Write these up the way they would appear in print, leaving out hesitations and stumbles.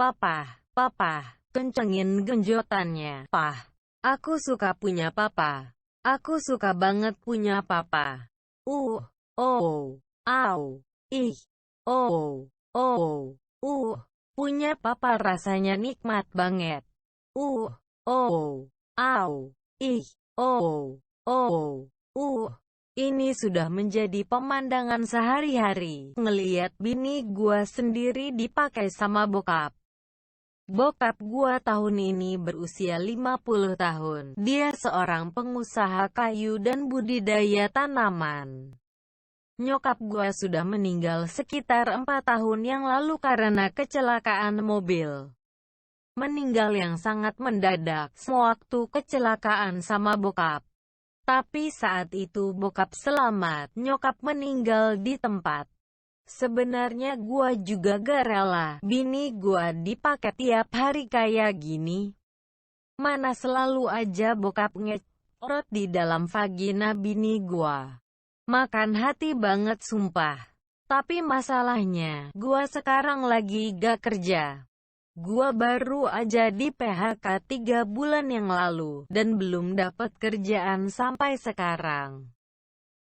Papa, kencengin genjotannya. Pah, aku suka punya papa. Aku suka banget punya papa. Oh, au, ih, oh, oh, punya papa rasanya nikmat banget. Oh, au, ih, oh, ini sudah menjadi pemandangan sehari-hari, ngeliat bini gua sendiri dipakai sama bokap. Bokap gua tahun ini berusia 50 tahun. Dia seorang pengusaha kayu dan budidaya tanaman. Nyokap gua sudah meninggal sekitar 4 tahun yang lalu karena kecelakaan mobil. Meninggal yang sangat mendadak sewaktu kecelakaan sama bokap. Tapi saat itu bokap selamat, nyokap meninggal di tempat. Sebenarnya gua juga gak rela bini gua dipakai tiap hari kayak gini. Mana selalu aja bokap ngecorot di dalam vagina bini gua. Makan hati banget sumpah. Tapi masalahnya, gua sekarang lagi gak kerja. Gua baru aja di PHK 3 bulan yang lalu, dan belum dapat kerjaan sampai sekarang.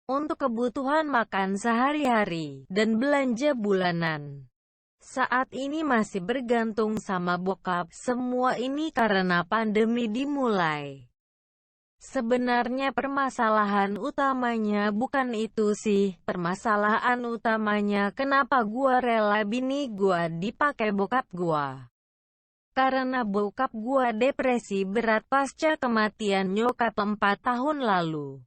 Untuk kebutuhan makan sehari-hari, dan belanja bulanan. Saat ini masih bergantung sama bokap, semua ini karena pandemi dimulai. Sebenarnya permasalahan utamanya bukan itu sih, permasalahan utamanya kenapa gua rela bini gua dipakai bokap gua. Karena bokap gua depresi berat pasca kematian nyokap 4 tahun lalu.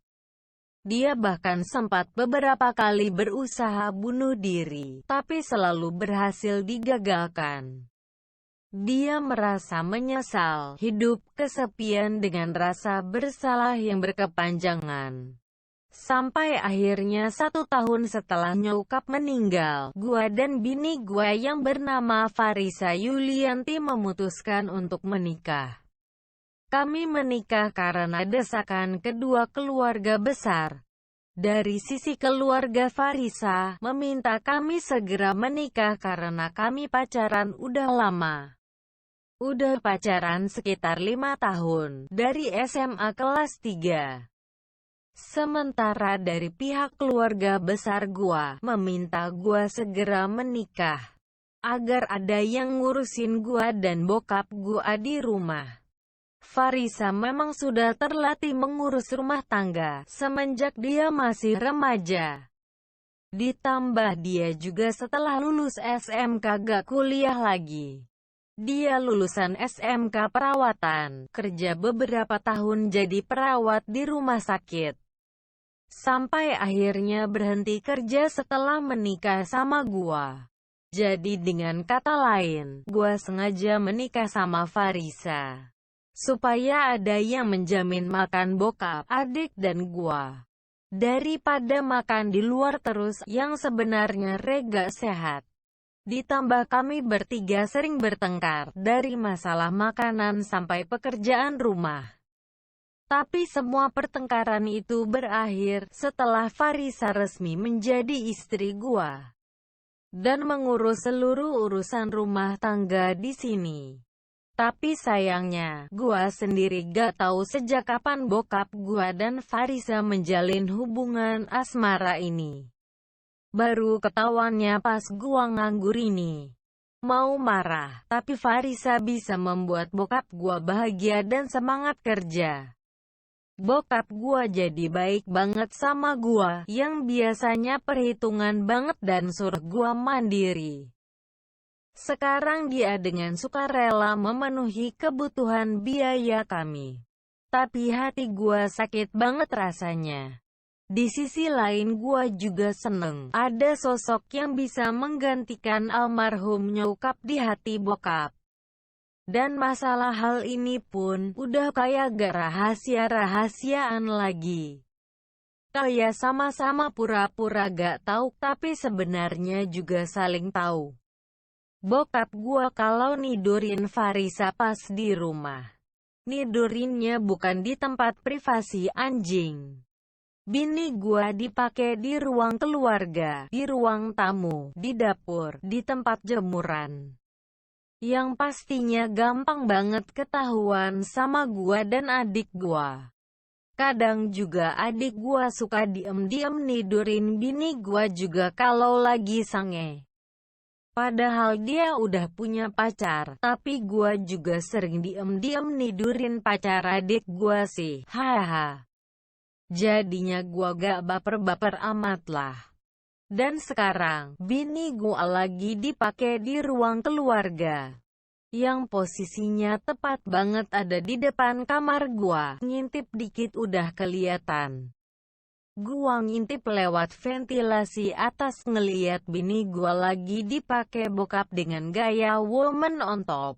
Dia bahkan sempat beberapa kali berusaha bunuh diri, tapi selalu berhasil digagalkan. Dia merasa menyesal, hidup kesepian dengan rasa bersalah yang berkepanjangan. Sampai akhirnya 1 tahun setelah nyokap meninggal, gua dan bini gua yang bernama Farisa Yulianti memutuskan untuk menikah. Kami menikah karena desakan kedua keluarga besar. Dari sisi keluarga Farisa, meminta kami segera menikah karena kami pacaran udah lama. Udah pacaran sekitar 5 tahun, dari SMA kelas 3. Sementara dari pihak keluarga besar gua, meminta gua segera menikah. Agar ada yang ngurusin gua dan bokap gua di rumah. Farisa memang sudah terlatih mengurus rumah tangga, semenjak dia masih remaja. Ditambah dia juga setelah lulus SMK gak kuliah lagi. Dia lulusan SMK perawatan, kerja beberapa tahun jadi perawat di rumah sakit. Sampai akhirnya berhenti kerja setelah menikah sama gua. Jadi dengan kata lain, gua sengaja menikah sama Farisa. Supaya ada yang menjamin makan bokap, adik dan gua. Daripada makan di luar terus, yang sebenarnya rega sehat. Ditambah kami bertiga sering bertengkar, dari masalah makanan sampai pekerjaan rumah. Tapi semua pertengkaran itu berakhir, setelah Farisa resmi menjadi istri gua. Dan mengurus seluruh urusan rumah tangga di sini. Tapi sayangnya, gua sendiri gak tahu sejak kapan bokap gua dan Farisa menjalin hubungan asmara ini. Baru ketahuannya pas gua nganggur ini. Mau marah, tapi Farisa bisa membuat bokap gua bahagia dan semangat kerja. Bokap gua jadi baik banget sama gua, yang biasanya perhitungan banget dan suruh gua mandiri. Sekarang dia dengan sukarela memenuhi kebutuhan biaya kami. Tapi hati gua sakit banget rasanya. Di sisi lain gua juga seneng, ada sosok yang bisa menggantikan almarhum nyokap di hati bokap. Dan masalah hal ini pun, udah kayak gak rahasia-rahasiaan lagi. Kayak sama-sama pura-pura gak tahu, tapi sebenarnya juga saling tahu. Bokap gua kalau nidurin Farisa pas di rumah. Nidurinnya bukan di tempat privasi anjing. Bini gua dipakai di ruang keluarga, di ruang tamu, di dapur, di tempat jemuran. yang pastinya gampang banget ketahuan sama gua dan adik gua. Kadang juga adik gua suka diem-diem nidurin bini gua juga kalau lagi sange. Padahal dia udah punya pacar, tapi gua juga sering diem-diem nidurin pacar adik gua sih. Haha. Jadinya gua gak baper-baper amat lah. Dan sekarang, bini gua lagi dipakai di ruang keluarga, yang posisinya tepat banget ada di depan kamar gua. Ngintip dikit udah kelihatan. Gua ngintip lewat ventilasi atas ngeliat bini gua lagi dipakai bokap dengan gaya woman on top.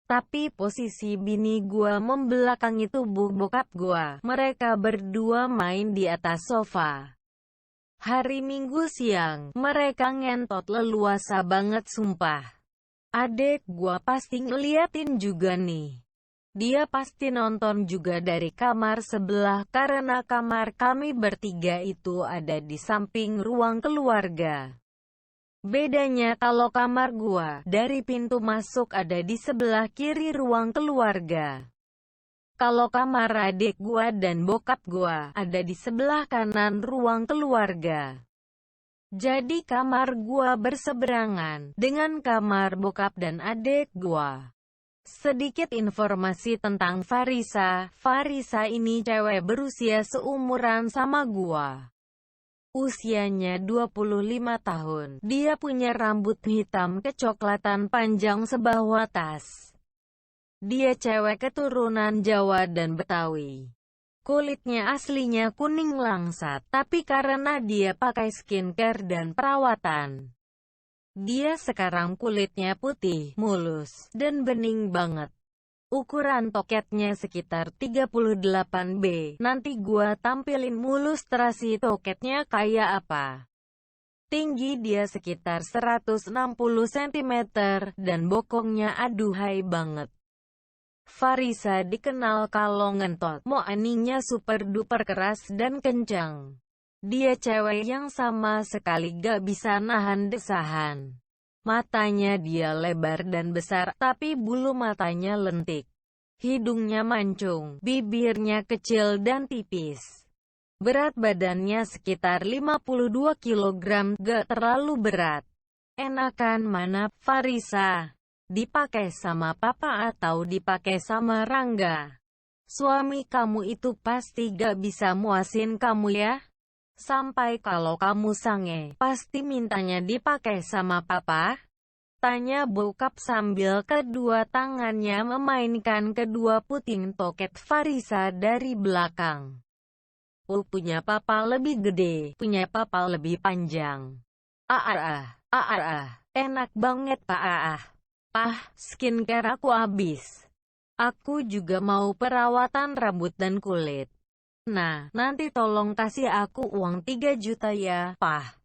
Tapi posisi bini gua membelakangi tubuh bokap gua. Mereka berdua main di atas sofa. Hari Minggu siang, mereka ngentot leluasa banget sumpah. Adek gua pasti ngeliatin juga nih. Dia pasti nonton juga dari kamar sebelah karena kamar kami bertiga itu ada di samping ruang keluarga. Bedanya kalau kamar gua, dari pintu masuk ada di sebelah kiri ruang keluarga. Kalau kamar adik gua dan bokap gua, ada di sebelah kanan ruang keluarga. Jadi kamar gua berseberangan dengan kamar bokap dan adik gua. Sedikit informasi tentang Farisa. Farisa ini cewek berusia seumuran sama gua. Usianya 25 tahun. Dia punya rambut hitam kecoklatan panjang sebawah tas. Dia cewek keturunan Jawa dan Betawi. Kulitnya aslinya kuning langsat, tapi karena dia pakai skincare dan perawatan, dia sekarang kulitnya putih, mulus, dan bening banget. Ukuran toketnya sekitar 38B. Nanti gua tampilin ilustrasi toketnya kayak apa. Tinggi dia sekitar 160 cm, dan bokongnya aduhai banget. Farisa dikenal kalau ngentot, aninya super duper keras dan kencang. Dia cewek yang sama sekali gak bisa nahan desahan. Matanya dia lebar dan besar, tapi bulu matanya lentik. Hidungnya mancung, bibirnya kecil dan tipis. Berat badannya sekitar 52 kg, gak terlalu berat. Enakan mana, Farisa? Dipakai sama papa atau dipakai sama Rangga? Suami kamu itu pasti gak bisa muasin kamu ya? Sampai kalau kamu sange, pasti mintanya dipakai sama papa? Tanya bokap sambil kedua tangannya memainkan kedua puting toket Farisa dari belakang. Punya papa lebih gede, punya papa lebih panjang. Enak banget pak. Skincare aku habis. Aku juga mau perawatan rambut dan kulit. Nah, nanti tolong kasih aku uang 3 juta ya, Pah.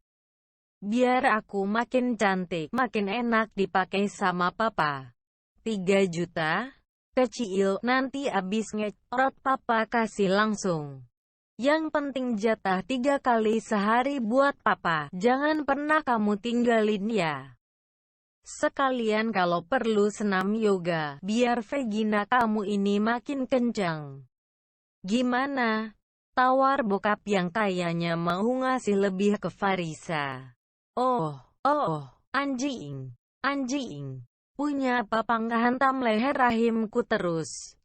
Biar aku makin cantik, makin enak dipakai sama papa. 3 juta? Kecil, nanti abis ngecorot papa kasih langsung. Yang penting jatah 3 kali sehari buat papa. Jangan pernah kamu tinggalin ya. Sekalian kalau perlu senam yoga, biar vagina kamu ini makin kencang. Gimana? Tawar bokap yang kayaknya mau ngasih lebih ke Farisa. Oh, anjing. Punya papa ngehantam leher rahimku terus.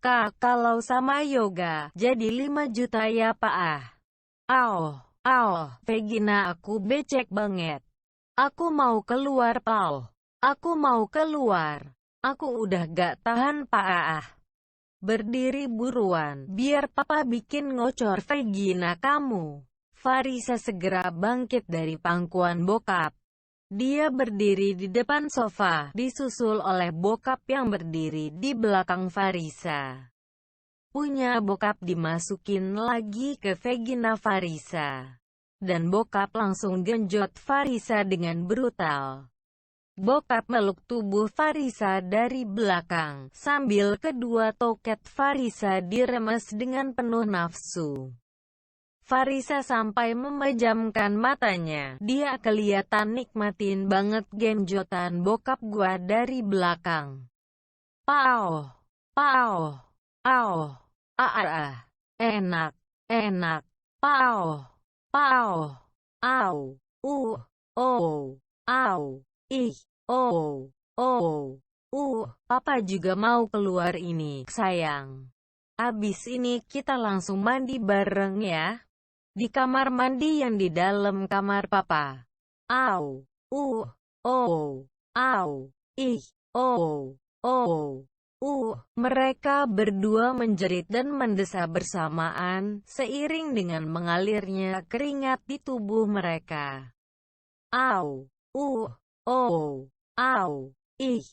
Kak, kalau sama yoga, jadi 5 juta ya pak. Vagina aku becek banget. Aku mau keluar pal. Aku mau keluar. Aku udah gak tahan pak. Berdiri buruan, biar papa bikin ngocor vagina kamu. Farisa segera bangkit dari pangkuan bokap. Dia berdiri di depan sofa, disusul oleh bokap yang berdiri di belakang Farisa. Punya bokap dimasukin lagi ke vagina Farisa. Dan bokap langsung genjot Farisa dengan brutal. Bokap meluk tubuh Farisa dari belakang, sambil kedua toket Farisa diremes dengan penuh nafsu. Farisa sampai memejamkan matanya. Dia kelihatan nikmatin banget genjotan bokap gua dari belakang. Pao, pao, ao, aa, enak, enak, pao, pao, au, oh, au, ih, papa juga mau keluar ini, sayang. Abis ini kita langsung mandi bareng ya. Di kamar mandi yang di dalam kamar papa. Au, au, ih, Mereka berdua menjerit dan mendesah bersamaan, seiring dengan mengalirnya keringat di tubuh mereka. Au, au, ih,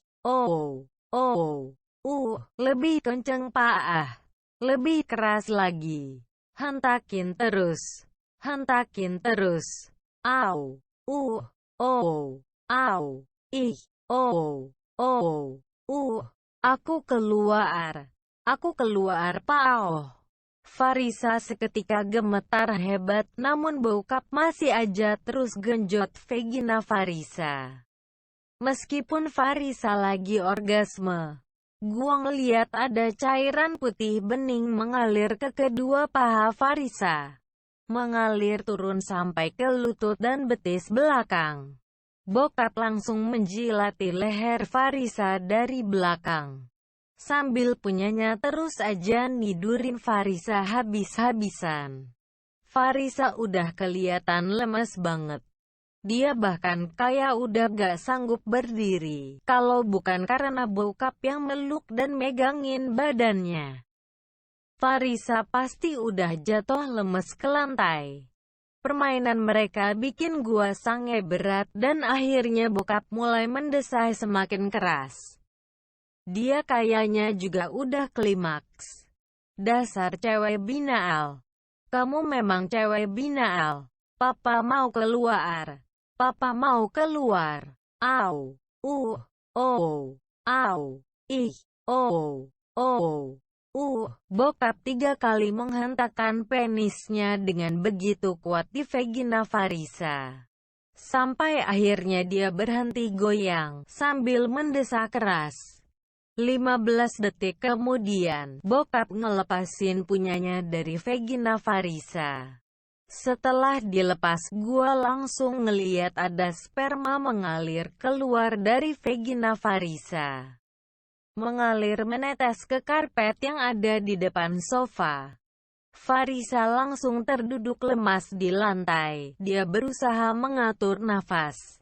lebih kenceng pak, lebih keras lagi. Hentakin terus. Hentakin terus. Au. Au. Ih. Aku keluar. Aku keluar, pao. Farisa seketika gemetar hebat, namun bokap masih aja terus genjot vagina Farisa. Meskipun Farisa lagi orgasme, gua ngeliat ada cairan putih bening mengalir ke kedua paha Farisa. Mengalir turun sampai ke lutut dan betis belakang. Bokap langsung menjilati leher Farisa dari belakang. Sambil punyanya terus aja nidurin Farisa habis-habisan. Farisa udah kelihatan lemes banget. Dia bahkan kayak udah gak sanggup berdiri, kalau bukan karena bokap yang meluk dan megangin badannya. Farisa pasti udah jatuh lemes ke lantai. Permainan mereka bikin gua sange berat dan akhirnya bokap mulai mendesah semakin keras. Dia kayaknya juga udah klimaks. Dasar cewek binaal. Kamu memang cewek binaal. Papa mau keluar. Papa mau keluar. Au. Au. Ih. Bokap 3 kali menghentakkan penisnya dengan begitu kuat di vagina Farisa. Sampai akhirnya dia berhenti goyang, sambil mendesah keras. 15 detik kemudian, bokap ngelepasin punyanya dari vagina Farisa. Setelah dilepas, gua langsung ngeliat ada sperma mengalir keluar dari vagina Farisa. Mengalir menetes ke karpet yang ada di depan sofa. Farisa langsung terduduk lemas di lantai. Dia berusaha mengatur nafas.